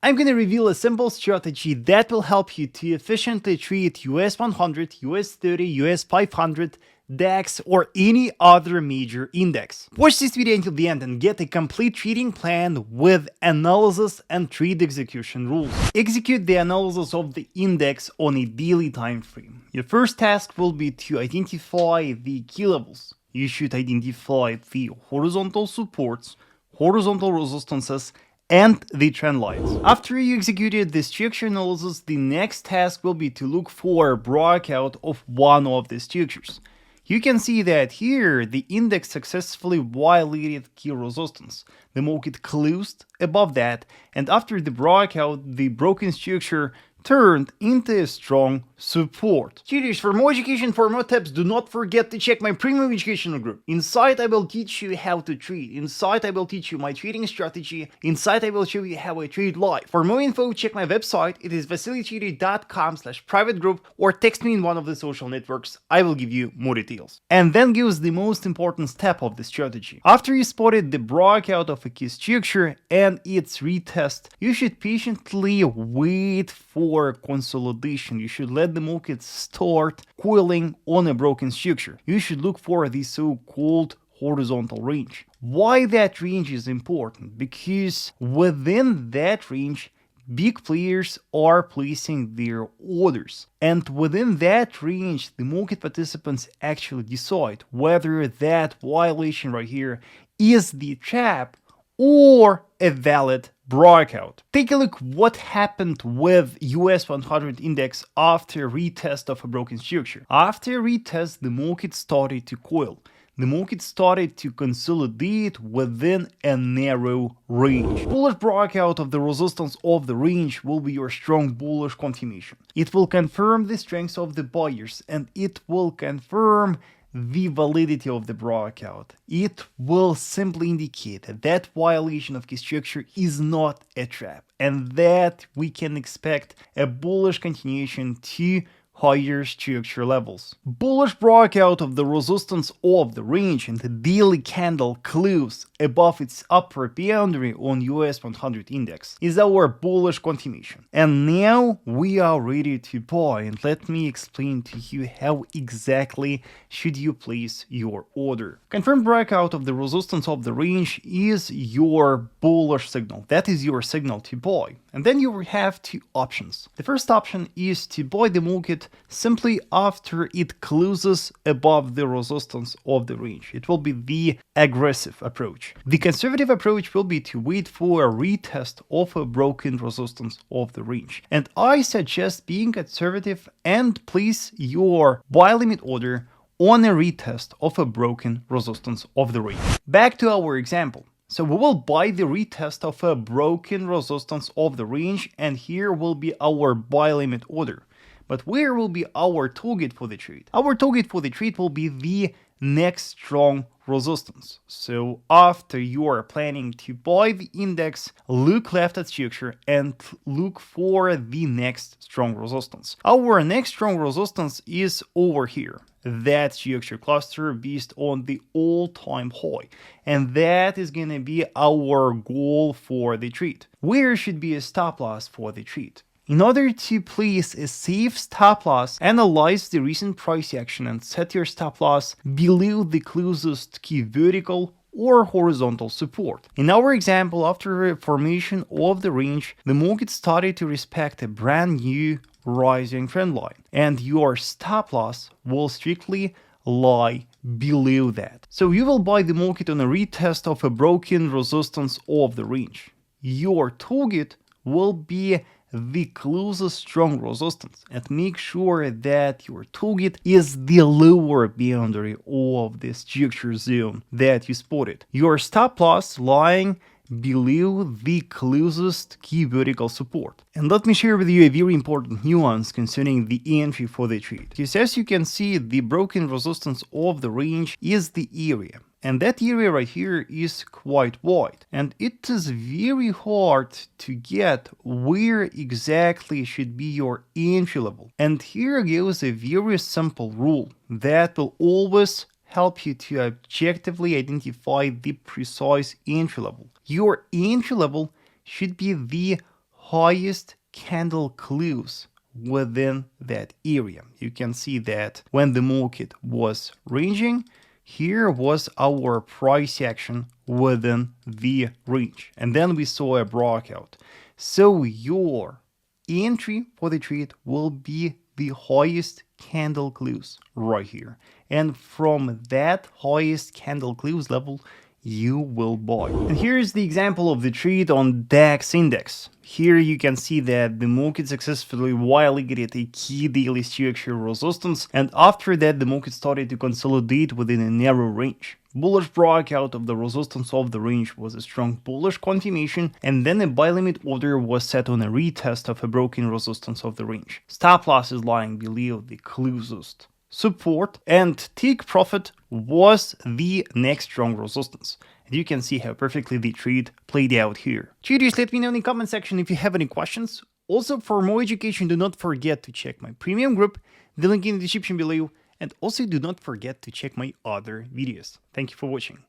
I'm going to reveal a simple strategy that will help you to efficiently trade US100, US30, US500, DAX, or any other major index. Watch this video until the end and get a complete trading plan with analysis and trade execution rules. Execute the analysis of the index on a daily time frame. Your first task will be to identify the key levels. You should identify the horizontal supports, horizontal resistances, and the trend lines. After you executed the structure analysis, the next task will be to look for a breakout of one of the structures. You can see that here the index successfully violated key resistance. The market closed above that, and after the breakout, the broken structure turned into a strong support. Cheaters, for more education, for more tips, do not forget to check my premium educational group. Inside I will teach you how to trade. Inside I will teach you my trading strategy. Inside I will show you how I trade live. For more info, check my website. It is vasilycheater.com/private group, or text me in one of the social networks. I will give you more details. And then goes the most important step of the strategy. After you spotted the breakout of a key structure and its retest, you should patiently wait for consolidation. You should let the market start coiling on a broken structure. You should look for the so-called horizontal range. Why that range is important? Because within that range, big players are placing their orders. And within that range, the market participants actually decide whether that violation right here is the trap or a valid breakout. Take a look what happened with US100 index after retest of a broken structure. After retest, the market started to coil. The market started to consolidate within a narrow range. Bullish breakout of the resistance of the range will be your strong bullish confirmation. It will confirm the strength of the buyers, and it will confirm the validity of the breakout. It will simply indicate that that violation of key structure is not a trap, and that we can expect a bullish continuation to higher structure levels. Bullish breakout of the resistance of the range and the daily candle close above its upper boundary on US100 index is our bullish confirmation. And now we are ready to buy, and let me explain to you how exactly should you place your order. Confirmed breakout of the resistance of the range is your bullish signal. That is your signal to buy. And then you have two options. The first option is to buy the market simply after it closes above the resistance of the range. It will be the aggressive approach. The conservative approach will be to wait for a retest of a broken resistance of the range. And I suggest being conservative and place your buy limit order on a retest of a broken resistance of the range. Back to our example. So we will buy the retest of a broken resistance of the range, and here will be our buy limit order. But where will be our target for the trade? Our target for the trade will be the next strong resistance. So after you are planning to buy the index, look left at structure and look for the next strong resistance. Our next strong resistance is over here. That structure cluster based on the all-time high, and that is going to be our goal for the trade. Where should be a stop loss for the trade? In order to place a safe stop loss, analyze the recent price action and set your stop loss below the closest key vertical or horizontal support. In our example, after formation of the range, the market started to respect a brand new rising trend line, and your stop loss will strictly lie below that. So you will buy the market on a retest of a broken resistance of the range. Your target will be the closest strong resistance, and make sure that your target is the lower boundary of the structure zone that you spotted. Your stop loss lying below the closest key vertical support. And let me share with you a very important nuance concerning the entry for the trade. Because as you can see, the broken resistance of the range is the area. And that area right here is quite wide. And it is very hard to get where exactly should be your entry level. And here goes a very simple rule that will always help you to objectively identify the precise entry level. Your entry level should be the highest candle close within that area. You can see that when the market was ranging, here was our price action within the range. And then we saw a breakout. So your entry for the trade will be the highest candle close right here. And from that highest candle close level, you will buy. And here's the example of the trade on DAX index. Here you can see that the market successfully violated a key daily structure resistance, and after that the market started to consolidate within a narrow range. Bullish breakout of the resistance of the range was a strong bullish confirmation, and then a buy limit order was set on a retest of a broken resistance of the range. Stop loss is lying below the closest support, and take profit was the next strong resistance. And you can see how perfectly the trade played out here. Traders, let me know in the comment section if you have any questions. Also, for more education, do not forget to check my premium group, the link in the description below, and also do not forget to check my other videos. Thank you for watching.